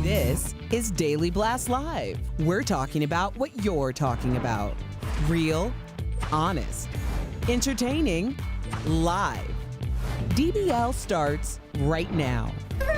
This is Daily Blast Live. We're talking about what you're talking about. Real, honest, entertaining, live. DBL starts right now. 3,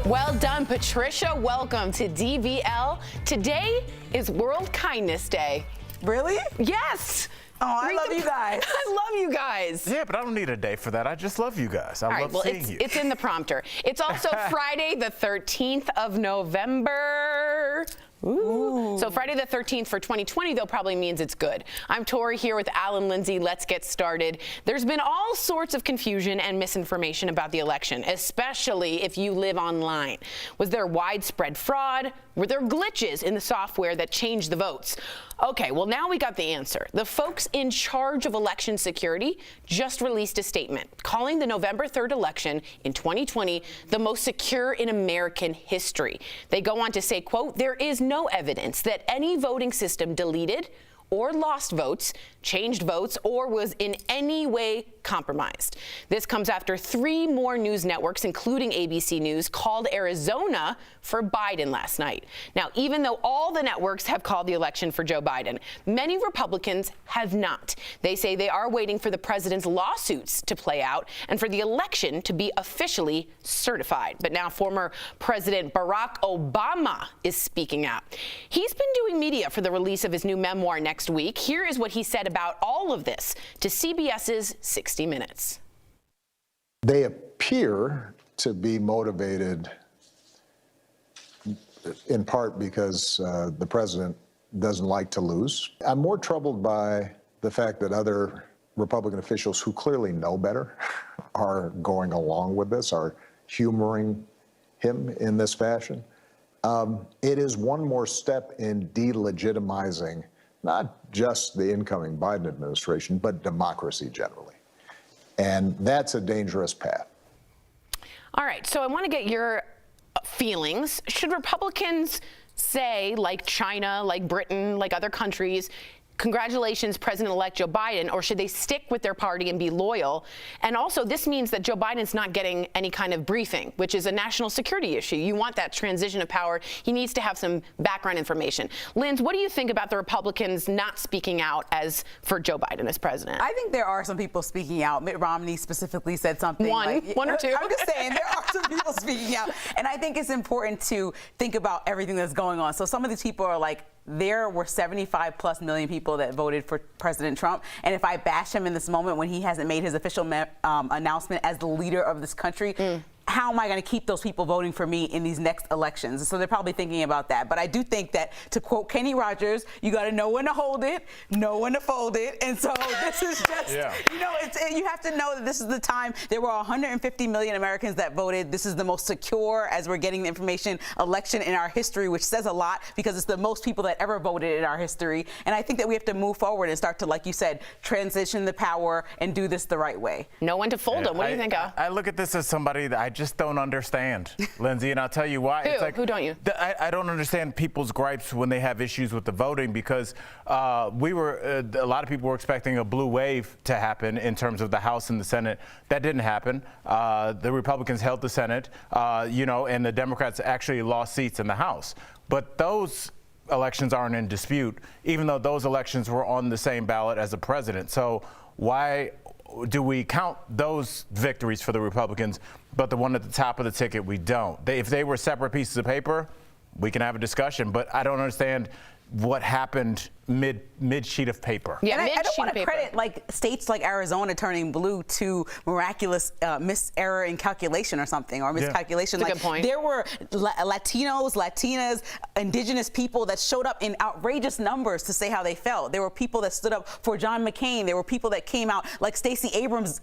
2. Well done, Patricia. Welcome to DBL. Today is World Kindness Day. Really? Yes. Oh, I love you guys. I love you guys. Yeah, but I don't need a day for that. I just love you guys. I love seeing you. It's in the prompter. It's also Friday, the 13th of November. Ooh. So Friday the 13th for 2020, though, probably means it's good. I'm Tori here with Alan Lindsay. Let's get started. There's been all sorts of confusion and misinformation about the election, especially if you live online. Was there widespread fraud? Were there glitches in the software that changed the votes? Okay, well, now we got the answer. The folks in charge of election security just released a statement calling the November 3rd election in 2020 the most secure in American history. They go on to say, quote, "There is no evidence that any voting system deleted or lost votes, changed votes, or was in any way compromised. This comes after 3 more news networks, including ABC News, called Arizona for Biden last night. Now, even though all the networks have called the election for Joe Biden, many Republicans have not. They say they are waiting for the president's lawsuits to play out and for the election to be officially certified. But now former President Barack Obama is speaking out. He's been doing media for the release of his new memoir next week. Here is what he said about all of this to CBS's 60 Minutes. They appear to be motivated in part because the president doesn't like to lose. I'm more troubled by the fact that other Republican officials who clearly know better are going along with this, are humoring him in this fashion. It is one more step in delegitimizing not just the incoming Biden administration, but democracy generally. And that's a dangerous path. All right, so I want to get your feelings. Should Republicans say, like China, like Britain, like other countries, congratulations, President-elect Joe Biden, or should they stick with their party and be loyal? And also, this means that Joe Biden's not getting any kind of briefing, which is a national security issue. You want that transition of power. He needs to have some background information. Linz, what do you think about the Republicans not speaking out as for Joe Biden as president? I think there are some people speaking out. Mitt Romney specifically said something. One or two. I'm just saying, there are some people speaking out. And I think it's important to think about everything that's going on. So some of these people are like, there were 75+ million people that voted for President Trump. And if I bash him in this moment when he hasn't made his official announcement as the leader of this country, how am I going to keep those people voting for me in these next elections? So they're probably thinking about that. But I do think that, to quote Kenny Rogers, you got to know when to hold it, know when to fold it. And so this is just, you know, you have to know that this is the time. There were 150 million Americans that voted. This is the most secure, as we're getting the information, election in our history, which says a lot because it's the most people that ever voted in our history. And I think that we have to move forward and start to, like you said, transition the power and do this the right way. Know when to fold them. What do you think, Al? I look at this as somebody that I just don't understand, Lindsay, and I'll tell you why. It's like, who don't you? I don't understand people's gripes when they have issues with the voting because a lot of people were expecting a blue wave to happen in terms of the House and the Senate. That didn't happen. The Republicans held the Senate, and the Democrats actually lost seats in the House. But those elections aren't in dispute, even though those elections were on the same ballot as the president. So why do we count those victories for the Republicans, but the one at the top of the ticket we don't? If they were separate pieces of paper, we can have a discussion, but I don't understand what happened mid sheet of paper. Yeah, and I don't want to credit like states like Arizona turning blue to miraculous error in calculation or something, or miscalculation. That's a good point. There were Latinos, Latinas, indigenous people that showed up in outrageous numbers to say how they felt. There were people that stood up for John McCain. There were people that came out, like Stacey Abrams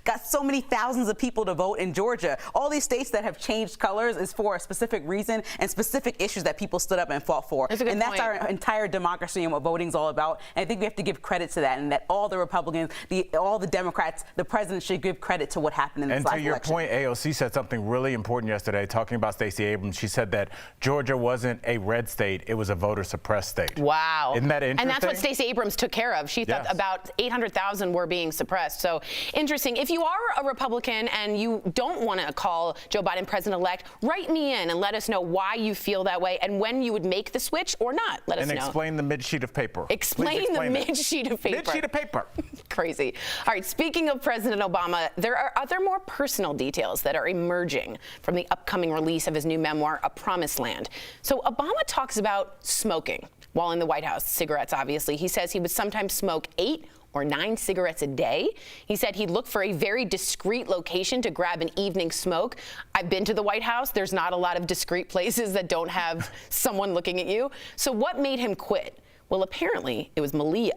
got so many thousands of people to vote in Georgia. All these states that have changed colors is for a specific reason and specific issues that people stood up and fought for. That's a good point. That's our entire democracy and what voting's all about. And I think we have to give credit to that, and that all the Republicans, all the Democrats, the president should give credit to what happened in this last election. And to your point, AOC said something really important yesterday, talking about Stacey Abrams. She said that Georgia wasn't a red state, it was a voter-suppressed state. Wow. Isn't that interesting? And that's what Stacey Abrams took care of. She thought about 800,000 were being suppressed. So interesting. If you are a Republican and you don't want to call Joe Biden president-elect, write me in and let us know why you feel that way and when you would make the switch or not. Let us know. And explain the mid-sheet of paper. Explain the mid-sheet of paper. Mid-sheet of paper. Crazy. All right, speaking of President Obama, there are other more personal details that are emerging from the upcoming release of his new memoir, A Promised Land. So Obama talks about smoking while in the White House, cigarettes obviously. He says he would sometimes smoke 8 or 9 cigarettes a day. He said he'd look for a very discreet location to grab an evening smoke. I've been to the White House. There's not a lot of discreet places that don't have someone looking at you. So what made him quit? Well, apparently it was Malia.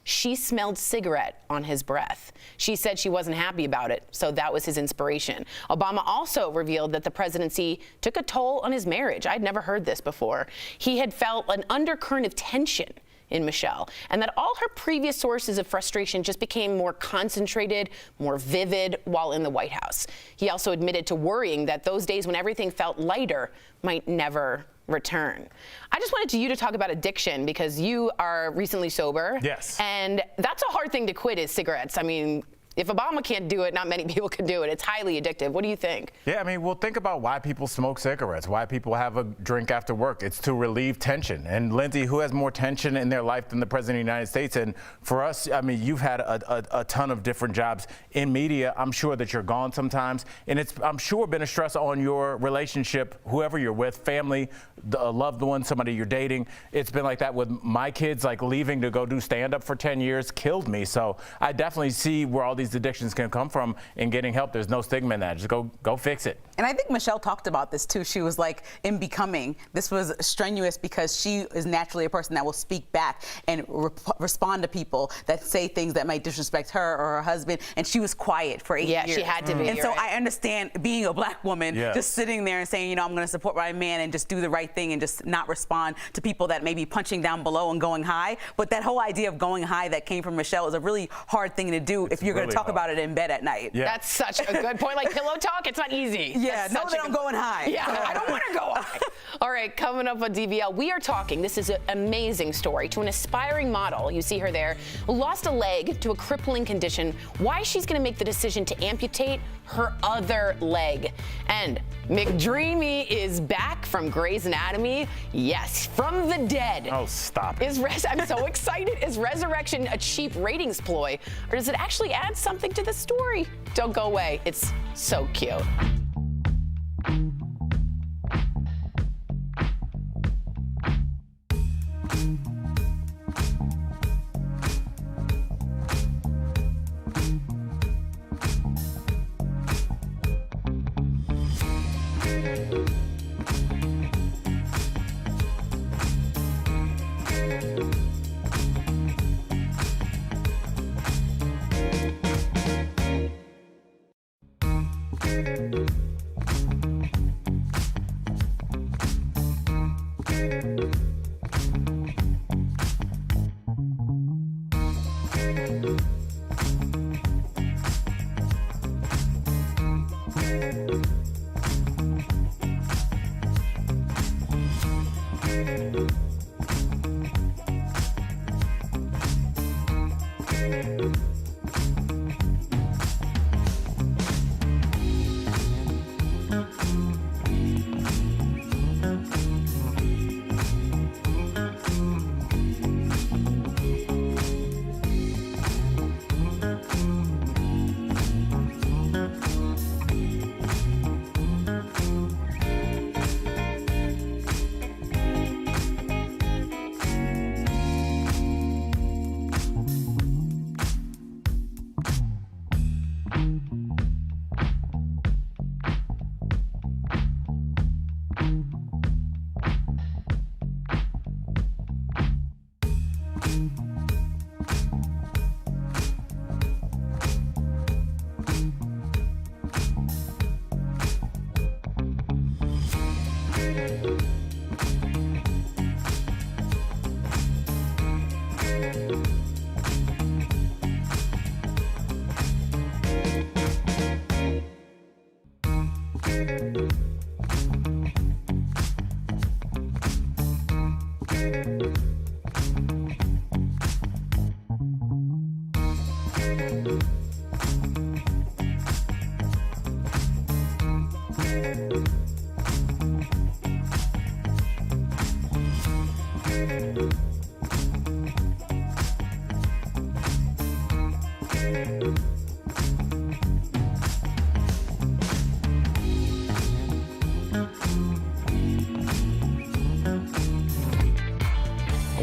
She smelled cigarette on his breath. She said she wasn't happy about it, so that was his inspiration. Obama also revealed that the presidency took a toll on his marriage. I'd never heard this before. He had felt an undercurrent of tension in Michelle, and that all her previous sources of frustration just became more concentrated, more vivid while in the White House. He also admitted to worrying that those days when everything felt lighter might never return. I just wanted you to talk about addiction because you are recently sober. Yes. And that's a hard thing to quit, is cigarettes. I mean, if Obama can't do it, not many people can do it. It's highly addictive. What do you think? Yeah, I mean, well, think about why people smoke cigarettes, why people have a drink after work. It's to relieve tension. And Lindsay, who has more tension in their life than the President of the United States? And for us, I mean, you've had a ton of different jobs in media. I'm sure that you're gone sometimes. And it's, I'm sure, been a stress on your relationship, whoever you're with, family, a loved one, somebody you're dating. It's been like that with my kids, like leaving to go do stand-up for 10 years killed me. So I definitely see where all these addictions can come from and getting help. There's no stigma in that. Just go fix it. And I think Michelle talked about this too. She was like, in Becoming, this was strenuous because she is naturally a person that will speak back and respond to people that say things that might disrespect her or her husband. And she was quiet for 8 years. Yeah, she had to be. And so right. I understand being a black woman, just sitting there and saying, you know, I'm going to support my man and just do the right thing and just not respond to people that may be punching down below and going high. But that whole idea of going high that came from Michelle is a really hard thing to do if you're going to talk about it in bed at night. Yeah. That's such a good point. Like pillow talk, it's not easy. Yeah, know that I'm going high. Yeah, I don't want to go high. All right, coming up on DBL, we are talking, this is an amazing story, to an aspiring model, you see her there, who lost a leg to a crippling condition, why she's going to make the decision to amputate her other leg. And McDreamy is back from Grey's Anatomy. Yes, from the dead. Oh, stop it. I'm so excited. Is resurrection a cheap ratings ploy, or does it actually add something to the story? Don't go away. It's so cute.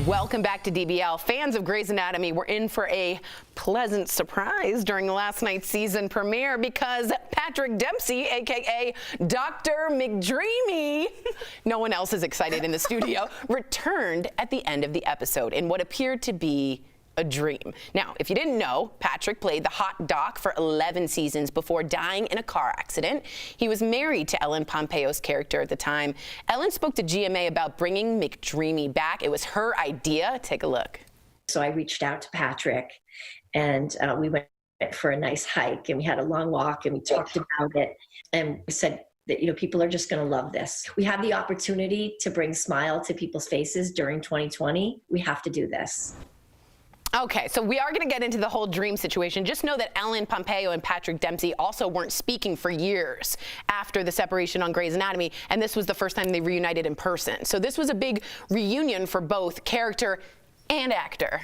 Welcome back to DBL. Fans of Grey's Anatomy were in for a pleasant surprise during last night's season premiere because Patrick Dempsey, aka Dr. McDreamy, no one else is excited in the studio, returned at the end of the episode in what appeared to be a dream. Now, if you didn't know, Patrick played the hot doc for 11 seasons before dying in a car accident. He was married to Ellen Pompeo's character at the time. Ellen spoke to GMA about bringing McDreamy back. It was her idea. Take a look. So I reached out to Patrick, and we went for a nice hike, and we had a long walk, and we talked about it, and we said that, you know, people are just going to love this. We have the opportunity to bring smile to people's faces during 2020. We have to do this. Okay, so we are going to get into the whole dream situation. Just know that Ellen Pompeo and Patrick Dempsey also weren't speaking for years after the separation on Grey's Anatomy, and this was the first time they reunited in person. So this was a big reunion for both character and actor.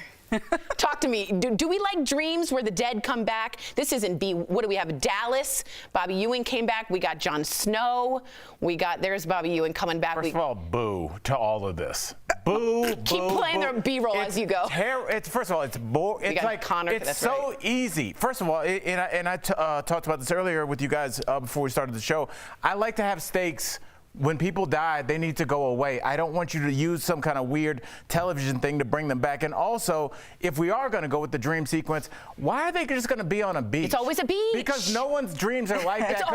Talk to me. Do we like dreams where the dead come back? This isn't what do we have? Dallas. Bobby Ewing came back. We got Jon Snow. There's Bobby Ewing coming back. First of all, boo to all of this. Boo, Keep playing the B-roll as you go. First of all, it's like Connor. It's so easy. First of all, and I talked about this earlier with you guys before we started the show. I like to have stakes. When people die, they need to go away. I don't want you to use some kind of weird television thing to bring them back. And also, if we are going to go with the dream sequence, why are they just going to be on a beach? It's always a beach. Because no one's dreams are like that.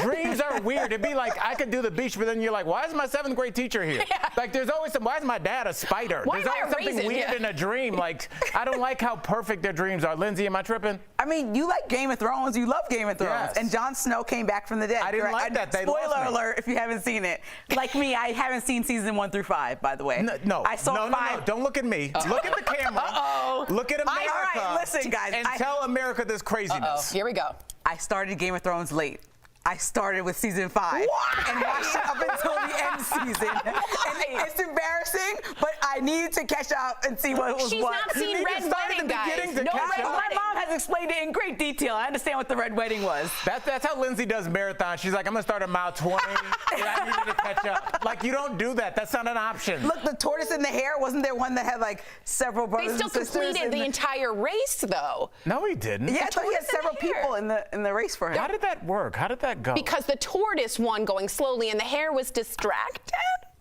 Dreams are weird. It'd be like, I could do the beach, but then you're like, why is my 7th grade teacher here? Yeah. Like, there's always why is my dad a spider? There's always something weird in a dream. Like, I don't like how perfect their dreams are. Lindsay, am I tripping? I mean, you like Game of Thrones. You love Game of Thrones. Yes. And Jon Snow came back from the dead. I didn't like that. They Spoiler alert if you haven't seen it. Like me, I haven't seen season 1 through 5, by the way. No. I saw 5. No. Don't look at me. Look at the camera. Look at America. All right, listen, guys. And tell America this craziness. Here we go. I started Game of Thrones late. I started with season 5 and watched it up until the end season. And it's embarrassing, but I needed to catch up and see what was She's what. not seen Red Wedding, guys. No Red My mom has explained it in great detail. I understand what the Red Wedding was. That's how Lindsay does marathon. She's like, I'm gonna start at mile 20. I needed to catch up. Like, you don't do that. That's not an option. Look, the tortoise and the hare, wasn't there one that had like several brothers and sisters? They still completed the entire race, though. No, he didn't. Yeah, I thought he had several people in the race for him. How did that work? How did that go? Because the tortoise won going slowly and the hare was distracted.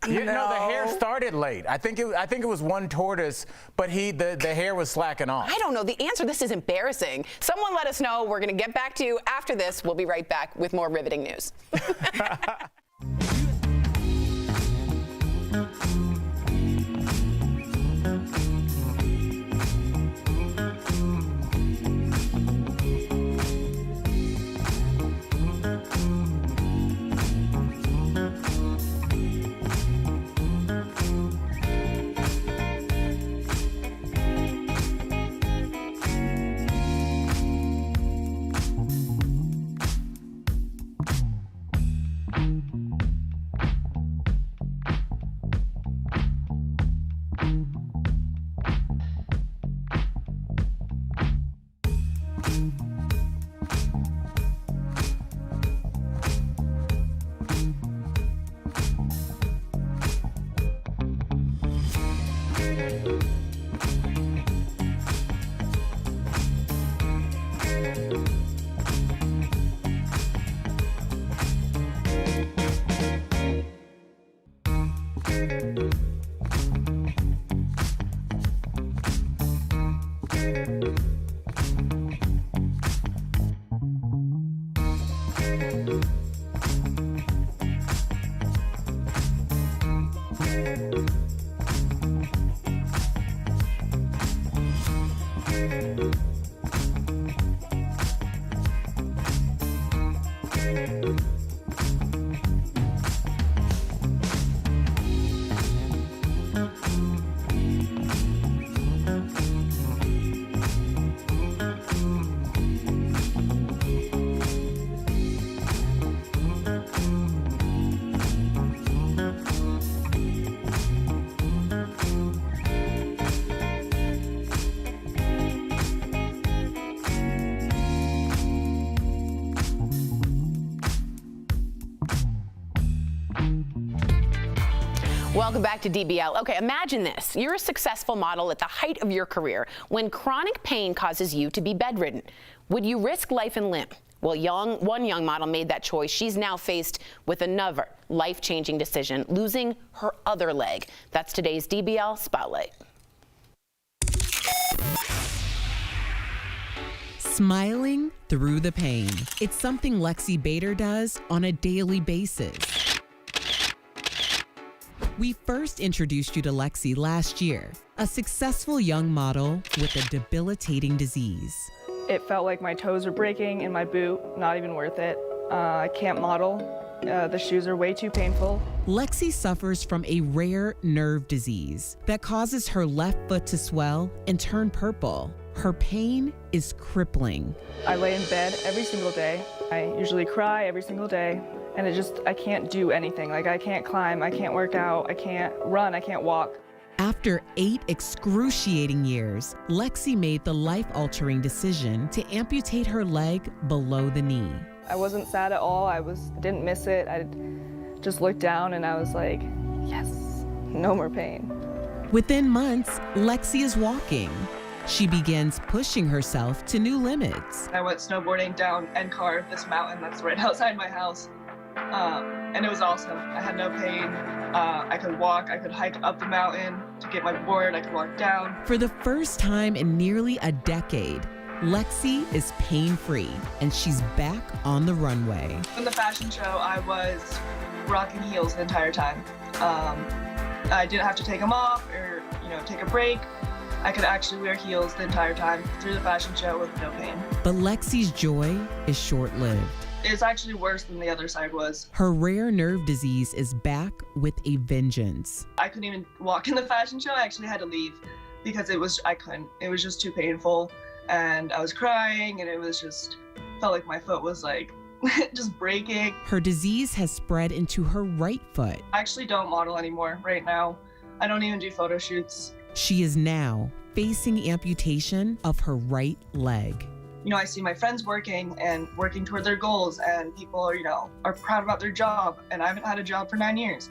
No, the hare started late. I think it was one tortoise, but the hare was slacking off. I don't know the answer. This is embarrassing. Someone let us know. We're going to get back to you after this. We'll be right back with more riveting news. Welcome back to DBL. Okay, imagine this. You're a successful model at the height of your career when chronic pain causes you to be bedridden. Would you risk life and limb? Well, one young model made that choice. She's now faced with another life-changing decision, losing her other leg. That's today's DBL Spotlight. Smiling through the pain. It's something Lexi Bader does on a daily basis. We first introduced you to Lexi last year, a successful young model with a debilitating disease. It felt like my toes were breaking in my boot, not even worth it. I can't model The shoes are way too painful. Lexi suffers from a rare nerve disease that causes her left foot to swell and turn purple. Her pain is crippling. I lay in bed every single day. I usually cry every single day, and I can't do anything. Like, I can't climb, I can't work out, I can't run, I can't walk. After 8 excruciating years, Lexi made the life-altering decision to amputate her leg below the knee. I wasn't sad at all. I didn't miss it. I just looked down and I was like, yes, no more pain. Within months, Lexi is walking. She begins pushing herself to new limits. I went snowboarding down NCAR, this mountain that's right outside my house, and it was awesome. I had no pain. I could walk, I could hike up the mountain to get my board, I could walk down. For the first time in nearly a decade, Lexi is pain-free, and she's back on the runway. In the fashion show, I was rocking heels the entire time. I didn't have to take them off or, take a break. I could actually wear heels the entire time through the fashion show with no pain. But Lexi's joy is short-lived. It's actually worse than the other side was. Her rare nerve disease is back with a vengeance. I couldn't even walk in the fashion show. I actually had to leave because I couldn't. It was just too painful. And I was crying, and it was felt like my foot was like just breaking. Her disease has spread into her right foot. I actually don't model anymore right now. I don't even do photo shoots. She is now facing amputation of her right leg. I see my friends working toward their goals, and people are proud about their job, and I haven't had a job for 9 years.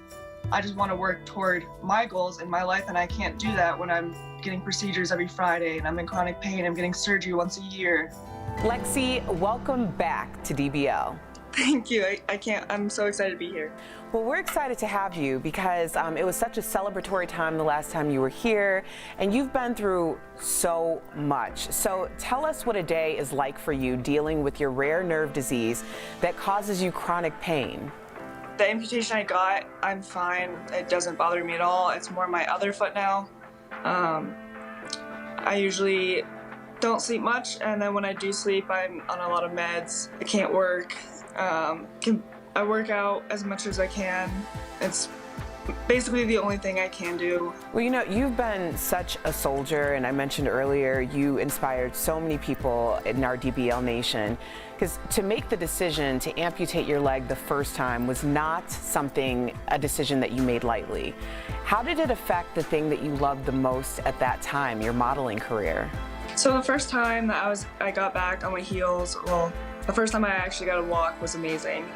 I just want to work toward my goals in my life, and I can't do that when I'm getting procedures every Friday and I'm in chronic pain. I'm getting surgery once a year. Lexi, welcome back to DBL. Thank you. I'm so excited to be here. Well, we're excited to have you because it was such a celebratory time the last time you were here, and you've been through so much. So tell us what a day is like for you dealing with your rare nerve disease that causes you chronic pain. The amputation I got, I'm fine. It doesn't bother me at all. It's more my other foot now. I usually don't sleep much, and then when I do sleep, I'm on a lot of meds. I can't work. I work out as much as I can. It's basically the only thing I can do. Well, you've been such a soldier, and I mentioned earlier you inspired so many people in our DBL nation, because to make the decision to amputate your leg the first time was not a decision that you made lightly. How did it affect the thing that you loved the most at that time, your modeling career? So the first time that I got back on my heels, the first time I actually got to walk was amazing.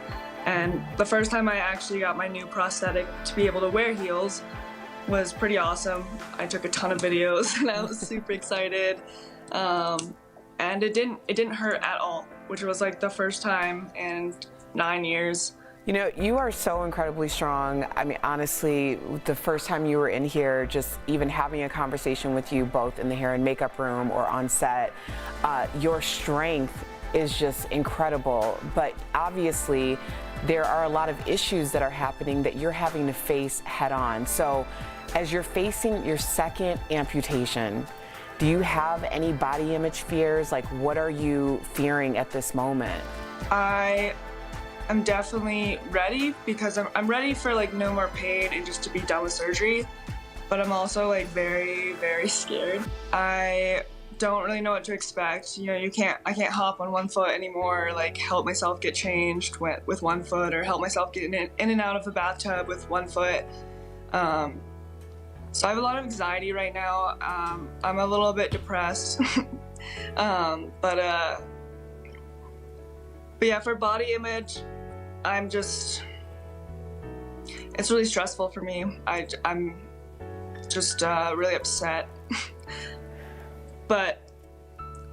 And the first time I actually got my new prosthetic to be able to wear heels was pretty awesome. I took a ton of videos and I was super excited. And it didn't hurt at all, which was like the first time in 9 years. You are so incredibly strong. I mean, honestly, the first time you were in here, just even having a conversation with you both in the hair and makeup room or on set, your strength is just incredible. But obviously, there are a lot of issues that are happening that you're having to face head on. So as you're facing your second amputation, do you have any body image fears? Like, what are you fearing at this moment? I'm definitely ready because I'm ready for like no more pain and just to be done with surgery, but I'm also like very, very scared. I don't really know what to expect. I can't hop on one foot anymore, like help myself get changed with one foot or help myself get in and out of the bathtub with one foot. So I have a lot of anxiety right now. I'm a little bit depressed, but yeah, for body image, it's really stressful for me. I'm just really upset. But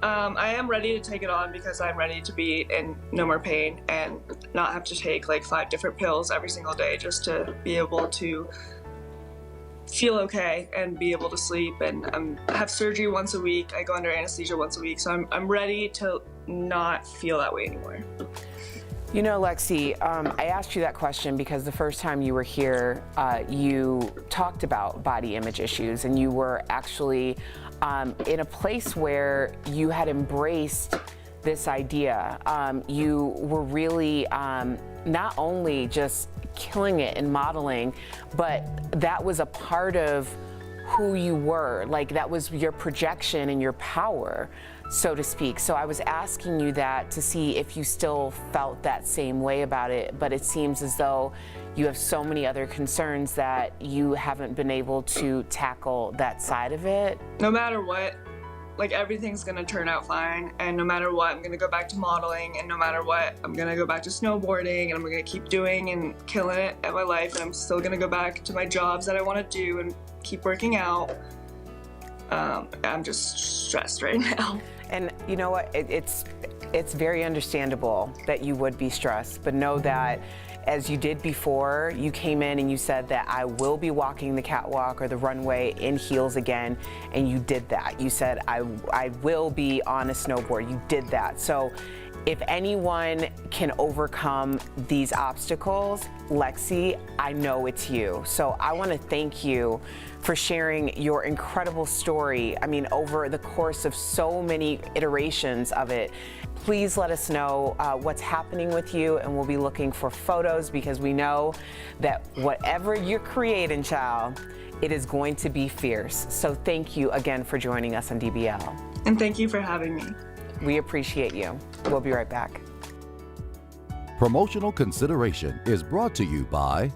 I am ready to take it on because I'm ready to be in no more pain and not have to take like 5 different pills every single day just to be able to feel okay and be able to sleep. And I have surgery once a week. I go under anesthesia once a week. So I'm ready to not feel that way anymore. Lexi, I asked you that question because the first time you were here, you talked about body image issues, and you were actually in a place where you had embraced this idea. You were really not only just killing it in modeling, but that was a part of who you were. Like, that was your projection and your power, so to speak. So I was asking you that to see if you still felt that same way about it, but it seems as though you have so many other concerns that you haven't been able to tackle that side of it. No matter what, like, everything's gonna turn out fine, and no matter what, I'm gonna go back to modeling, and no matter what, I'm gonna go back to snowboarding, and I'm gonna keep doing and killing it at my life, and I'm still gonna go back to my jobs that I want to do and keep working out. I'm just stressed right now. And you know what, it's very understandable that you would be stressed, but know that as you did before, you came in and you said that I will be walking the catwalk or the runway in heels again, and you did that. You said I will be on a snowboard. You did that. So if anyone can overcome these obstacles, Lexi, I know it's you. So I want to thank you for sharing your incredible story. I mean, over the course of so many iterations of it. Please let us know what's happening with you, and we'll be looking for photos, because we know that whatever you're creating, child, it is going to be fierce. So thank you again for joining us on DBL. And thank you for having me. We appreciate you. We'll be right back. Promotional consideration is brought to you by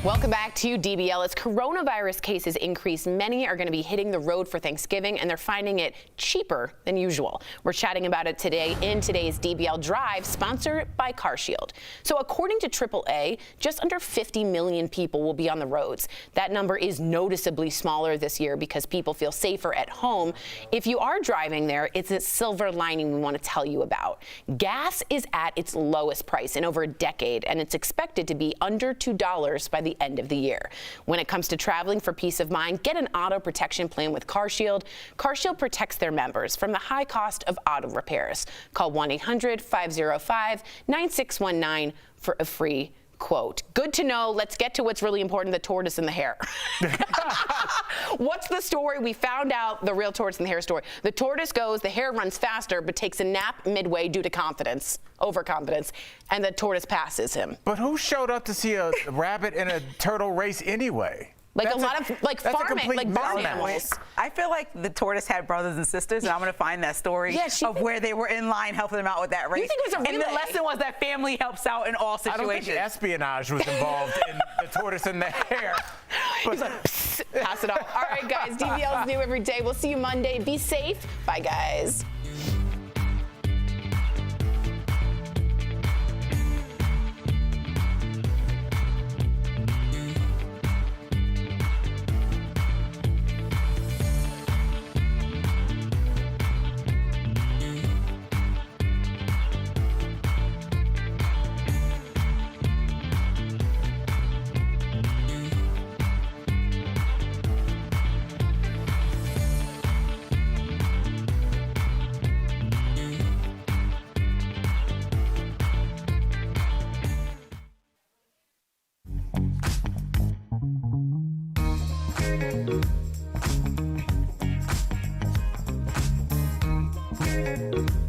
Welcome back to DBL. As coronavirus cases increase, many are going to be hitting the road for Thanksgiving, and they're finding it cheaper than usual. We're chatting about it today in today's DBL Drive, sponsored by CarShield. So according to AAA, just under 50 million people will be on the roads. That number is noticeably smaller this year because people feel safer at home. If you are driving there, it's a silver lining we want to tell you about. Gas is at its lowest price in over a decade, and it's expected to be under $2 by the end of the year. When it comes to traveling for peace of mind, get an auto protection plan with CarShield. CarShield protects their members from the high cost of auto repairs. Call 1-800-505-9619 for a free quote. Good to know. Let's get to what's really important, the tortoise and the hare. What's the story? We found out the real tortoise and the hare story. The tortoise goes, the hare runs faster, but takes a nap midway due to overconfidence, and the tortoise passes him. But who showed up to see a rabbit in a turtle race anyway? Like a lot of farming, like barn animals. I feel like the tortoise had brothers and sisters, and I'm going to find that story of where they were in line helping them out with that race. You think it was a relay? And the lesson was that family helps out in all situations. I don't think espionage was involved in the tortoise and the hare. He's like, pass it off. All right, guys, DBL is new every day. We'll see you Monday. Be safe. Bye, guys. Thank you.